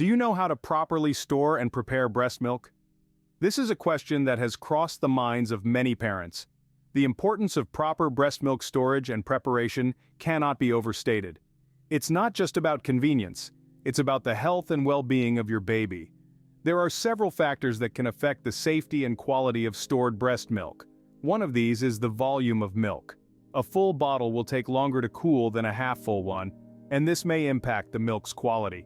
Do you know how to properly store and prepare breast milk? This is a question that has crossed the minds of many parents. The importance of proper breast milk storage and preparation cannot be overstated. It's not just about convenience, it's about the health and well-being of your baby. There are several factors that can affect the safety and quality of stored breast milk. One of these is the volume of milk. A full bottle will take longer to cool than a half-full one, and this may impact the milk's quality.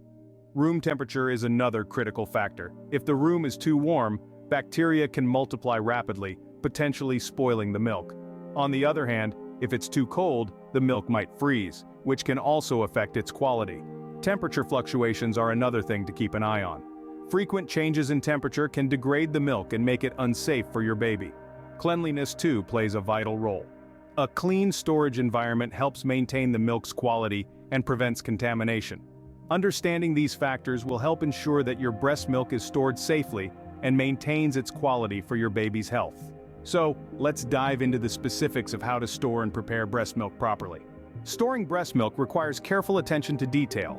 Room temperature is another critical factor. If the room is too warm, bacteria can multiply rapidly, potentially spoiling the milk. On the other hand, if it's too cold, the milk might freeze, which can also affect its quality. Temperature fluctuations are another thing to keep an eye on. Frequent changes in temperature can degrade the milk and make it unsafe for your baby. Cleanliness too plays a vital role. A clean storage environment helps maintain the milk's quality and prevents contamination. Understanding these factors will help ensure that your breast milk is stored safely and maintains its quality for your baby's health. So, let's dive into the specifics of how to store and prepare breast milk properly. Storing breast milk requires careful attention to detail.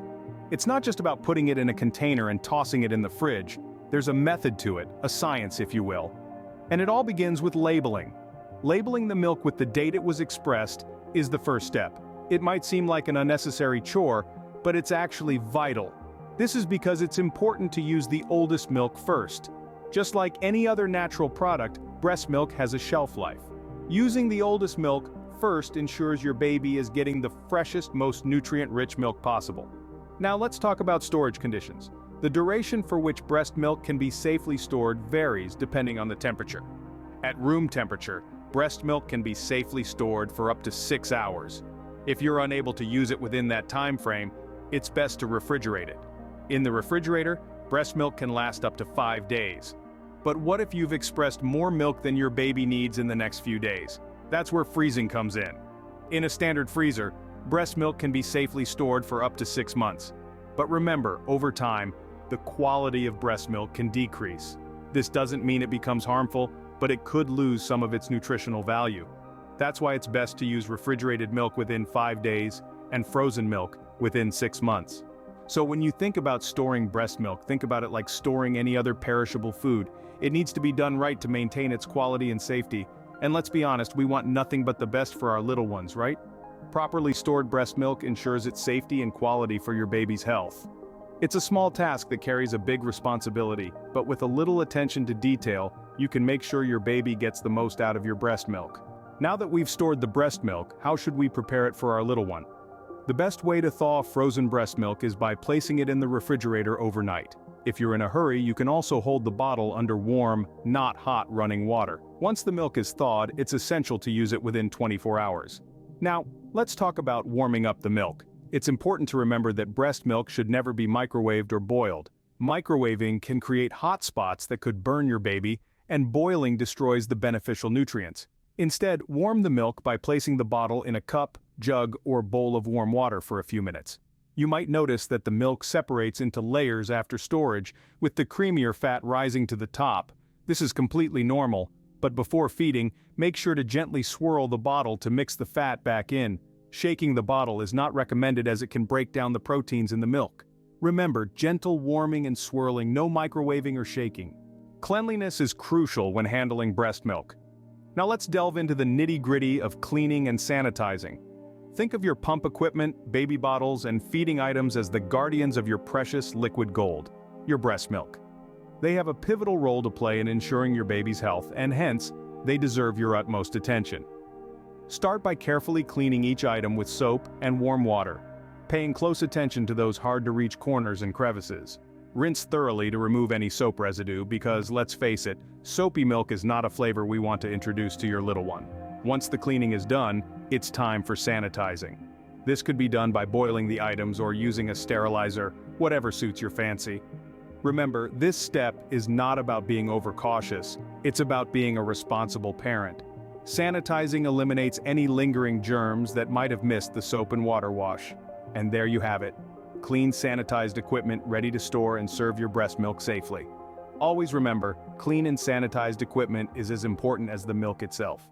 It's not just about putting it in a container and tossing it in the fridge. There's a method to it, a science if you will. And it all begins with labeling. Labeling the milk with the date it was expressed is the first step. It might seem like an unnecessary chore, but it's actually vital. This is because it's important to use the oldest milk first. Just like any other natural product, breast milk has a shelf life. Using the oldest milk first ensures your baby is getting the freshest, most nutrient-rich milk possible. Now let's talk about storage conditions. The duration for which breast milk can be safely stored varies depending on the temperature. At room temperature, breast milk can be safely stored for up to 6 hours. If you're unable to use it within that time frame, it's best to refrigerate it. In the refrigerator, breast milk can last up to 5 days. But what if you've expressed more milk than your baby needs in the next few days? That's where freezing comes in. In a standard freezer, breast milk can be safely stored for up to 6 months. But remember, over time, the quality of breast milk can decrease. This doesn't mean it becomes harmful, but it could lose some of its nutritional value. That's why it's best to use refrigerated milk within 5 days and frozen milk within 6 months. So when you think about storing breast milk, think about it like storing any other perishable food. It needs to be done right to maintain its quality and safety. And let's be honest, we want nothing but the best for our little ones, right? Properly stored breast milk ensures its safety and quality for your baby's health. It's a small task that carries a big responsibility, but with a little attention to detail, you can make sure your baby gets the most out of your breast milk. Now that we've stored the breast milk, how should we prepare it for our little one? The best way to thaw frozen breast milk is by placing it in the refrigerator overnight. If you're in a hurry, you can also hold the bottle under warm, not hot running water. Once the milk is thawed, it's essential to use it within 24 hours. Now, let's talk about warming up the milk. It's important to remember that breast milk should never be microwaved or boiled. Microwaving can create hot spots that could burn your baby, and boiling destroys the beneficial nutrients. Instead, warm the milk by placing the bottle in a cup, jug, or bowl of warm water for a few minutes. You might notice that the milk separates into layers after storage, with the creamier fat rising to the top. This is completely normal, but before feeding, make sure to gently swirl the bottle to mix the fat back in. Shaking the bottle is not recommended as it can break down the proteins in the milk. Remember, gentle warming and swirling, no microwaving or shaking. Cleanliness is crucial when handling breast milk. Now let's delve into the nitty-gritty of cleaning and sanitizing. Think of your pump equipment, baby bottles, and feeding items as the guardians of your precious liquid gold, your breast milk. They have a pivotal role to play in ensuring your baby's health, and hence, they deserve your utmost attention. Start by carefully cleaning each item with soap and warm water, paying close attention to those hard-to-reach corners and crevices. Rinse thoroughly to remove any soap residue because, let's face it, soapy milk is not a flavor we want to introduce to your little one. Once the cleaning is done, it's time for sanitizing. This could be done by boiling the items or using a sterilizer, whatever suits your fancy. Remember, this step is not about being overcautious, it's about being a responsible parent. Sanitizing eliminates any lingering germs that might have missed the soap and water wash. And there you have it. Clean, sanitized equipment ready to store and serve your breast milk safely. Always remember, clean and sanitized equipment is as important as the milk itself.